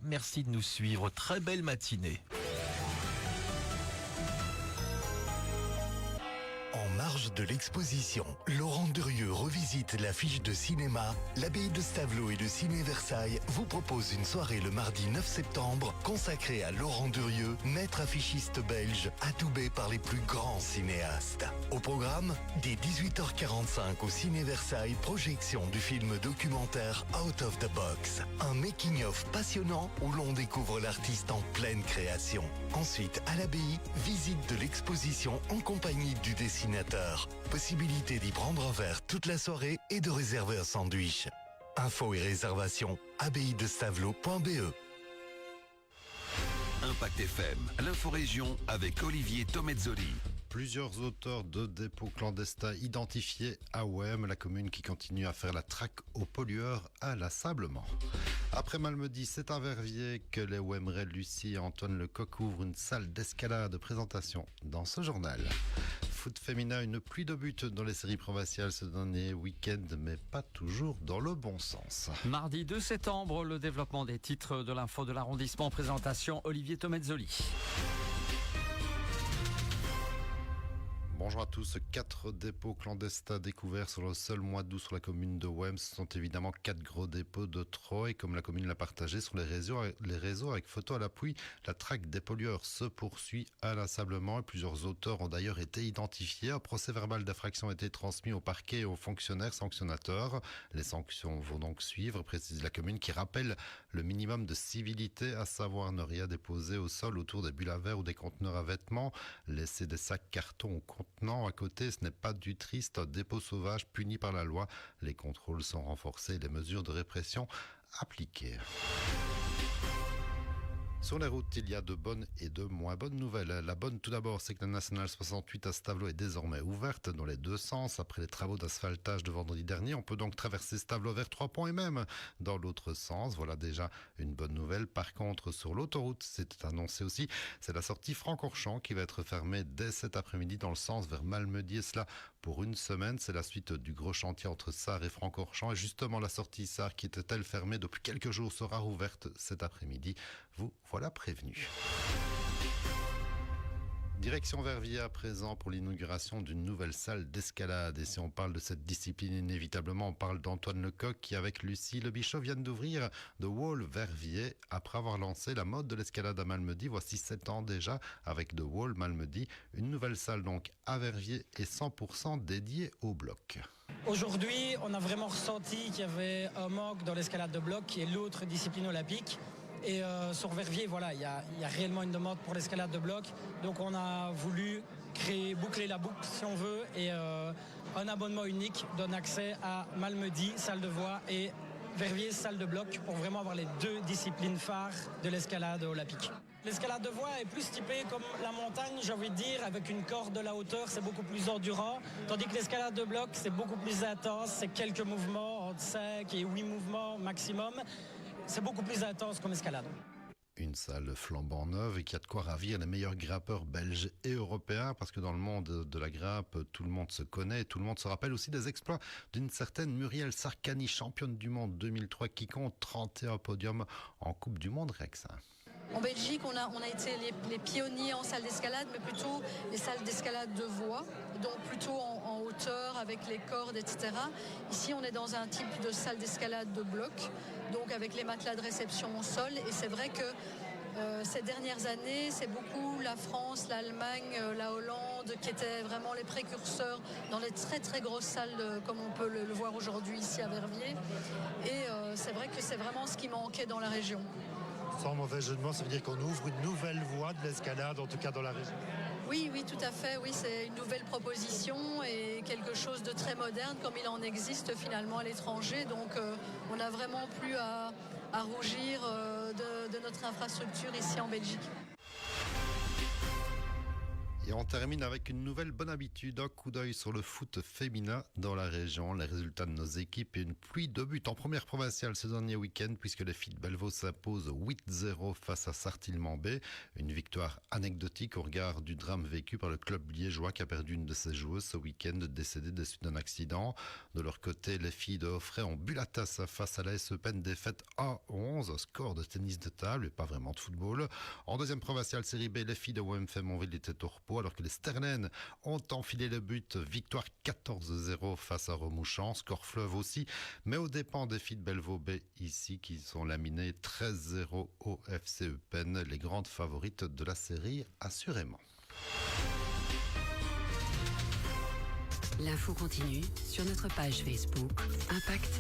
Merci de nous suivre. Très belle matinée. En marge de l'exposition, Laurent Durieux revisite l'affiche de cinéma. L'abbaye de Stavelot et le Ciné Versailles vous propose une soirée le mardi 9 septembre consacrée à Laurent Durieux, maître affichiste belge, adoubé par les plus grands cinéastes. Au programme, dès 18h45 au Ciné Versailles, projection du film documentaire Out of the Box. Un making-of passionnant où l'on découvre l'artiste en pleine création. Ensuite, à l'abbaye, visite de l'exposition en compagnie du dessinateur. Possibilité d'y prendre un verre toute la soirée et de réserver un sandwich. Infos et réservations, abbaye-de-stavelot.be. Impact FM, l'inforégion avec Olivier Tomezzoli. Plusieurs auteurs de dépôts clandestins identifiés à Ouem, la commune qui continue à faire la traque aux pollueurs inlassablement. Après Malmedy, c'est à Verviers que les Ouemrais Lucie et Antoine Lecoq ouvrent une salle d'escalade de présentation dans ce journal. Foot féminin, une pluie de buts dans les séries provinciales ce dernier week-end, mais pas toujours dans le bon sens. Mardi 2 septembre, le développement des titres de l'info de l'arrondissement. Présentation Olivier Tomezzoli. Bonjour à tous. 4 dépôts clandestins découverts sur le seul mois d'août sur la commune de Ouem. Ce sont évidemment 4 gros dépôts de trop et comme la commune l'a partagé sur les réseaux avec photos à l'appui, la traque des pollueurs se poursuit inlassablement et plusieurs auteurs ont d'ailleurs été identifiés. Un procès verbal d'infraction a été transmis au parquet et aux fonctionnaires sanctionnateurs. Les sanctions vont donc suivre, précise la commune qui rappelle le minimum de civilité, à savoir ne rien déposer au sol autour des bulles à verre ou des conteneurs à vêtements, laisser des sacs carton ou conteneurs à côté, ce n'est pas du triste, un dépôt sauvage puni par la loi. Les contrôles sont renforcés et les mesures de répression appliquées. Sur les routes, il y a de bonnes et de moins bonnes nouvelles. La bonne, tout d'abord, c'est que la nationale 68 à Stavelot est désormais ouverte dans les deux sens. Après les travaux d'asphaltage de vendredi dernier, on peut donc traverser Stavelot vers 3 ponts et même dans l'autre sens. Voilà déjà une bonne nouvelle. Par contre, sur l'autoroute, c'est annoncé aussi, c'est la sortie Francorchamps qui va être fermée dès cet après-midi dans le sens vers Malmedy. Et cela pour une semaine. C'est la suite du gros chantier entre Sarre et Francorchamps. Et justement, la sortie Sarre, qui était-elle fermée depuis quelques jours, sera rouverte cet après-midi. Vous voilà prévenu. Direction Verviers à présent pour l'inauguration d'une nouvelle salle d'escalade. Et si on parle de cette discipline, inévitablement, on parle d'Antoine Lecoq qui, avec Lucie Le Bichot, viennent d'ouvrir The Wall Verviers après avoir lancé la mode de l'escalade à Malmedy. Voici 7 ans déjà avec The Wall Malmedy. Une nouvelle salle donc à Verviers et 100% dédiée au bloc. Aujourd'hui, on a vraiment ressenti qu'il y avait un manque dans l'escalade de bloc qui est l'autre discipline olympique. Et sur Verviers, voilà, il y a réellement une demande pour l'escalade de bloc. Donc on a voulu boucler la boucle si on veut. Et un abonnement unique donne accès à Malmedy, salle de voie, et Verviers, salle de bloc, pour vraiment avoir les deux disciplines phares de l'escalade olympique. L'escalade de voie est plus typée comme la montagne, j'ai envie de dire, avec une corde de la hauteur, c'est beaucoup plus endurant. Tandis que l'escalade de bloc, c'est beaucoup plus intense, c'est quelques mouvements, entre 5 et 8 mouvements maximum. C'est beaucoup plus intense comme escalade. Une salle flambant neuve et qui a de quoi ravir les meilleurs grimpeurs belges et européens, parce que dans le monde de la grimpe, tout le monde se connaît, tout le monde se rappelle aussi des exploits d'une certaine Muriel Sarkany, championne du monde 2003, qui compte 31 podiums en Coupe du Monde Rex. En Belgique, on a été les pionniers en salle d'escalade, mais plutôt les salles d'escalade de voie, donc plutôt en hauteur avec les cordes, etc. Ici, on est dans un type de salle d'escalade de bloc, donc avec les matelas de réception au sol. Et c'est vrai que ces dernières années, c'est beaucoup la France, l'Allemagne, la Hollande qui étaient vraiment les précurseurs dans les très très grosses salles comme on peut le voir aujourd'hui ici à Verviers. Et c'est vrai que c'est vraiment ce qui manquait dans la région. Sans mauvais jeu de mots, ça veut dire qu'on ouvre une nouvelle voie de l'escalade, en tout cas dans la région. Oui, tout à fait. Oui, c'est une nouvelle proposition et quelque chose de très moderne, comme il en existe finalement à l'étranger. Donc, on n'a vraiment plus à rougir de notre infrastructure ici en Belgique. Et on termine avec une nouvelle bonne habitude, un coup d'œil sur le foot féminin dans la région, les résultats de nos équipes et une pluie de buts en première provinciale ce dernier week-end puisque les filles de Bellevaux s'imposent 8-0 face à Sartillement-Bay. Une victoire anecdotique au regard du drame vécu par le club liégeois qui a perdu une de ses joueuses ce week-end, décédée des suites d'un accident. De leur côté, les filles de Offray ont bu la tasse face à la SE Penn, défaite 1-11, score de tennis de table et pas vraiment de football. En deuxième provinciale série B, les filles de OMF Montville étaient au repos alors que les Sterlaines ont enfilé le but. Victoire 14-0 face à Remouchant, score fleuve aussi, mais aux dépens des filles de Bellevaux B ici qui sont laminées 13-0 au FC Eupen, les grandes favorites de la série assurément. L'info continue sur notre page Facebook Impact